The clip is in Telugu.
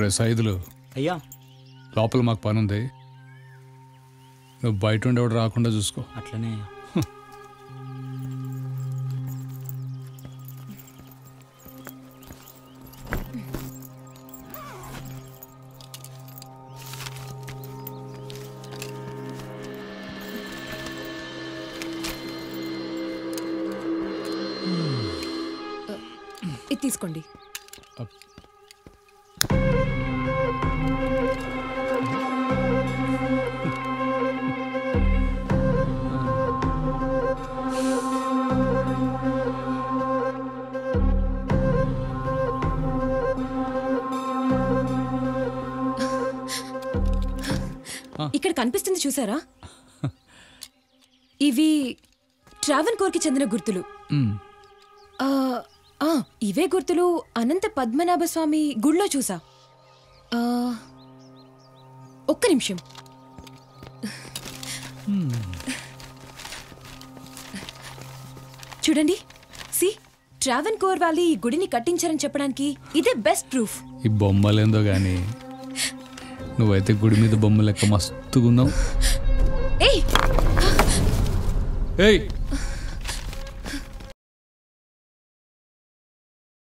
రే సైదులు అయ్యా లోపల మాకు పని ఉంది, నువ్వు బయట ఉండేవాడు రాకుండా చూసుకో. అట్లనే ఇది తీసుకోండి. ఇక్కడ కనిపిస్తుంది చూసారా, ఇవి ట్రావెన్కోర్కి చెందిన గుర్తులు. ఇవే గుర్తులు అనంత పద్మనాభ స్వామి గుళ్ళో చూసా. ఒక్క నిమిషం. చూడండి, సి ట్రావెన్కోర్ వాళ్ళు ఈ గుడిని కట్టించారని చెప్పడానికి ఇదే బెస్ట్ ప్రూఫ్. ఈ బొమ్మలేందో గాని నువ్వైతే గుడి మీద బొమ్మ లెక్క మస్తుగున్నావు. ఏయ్ ఏయ్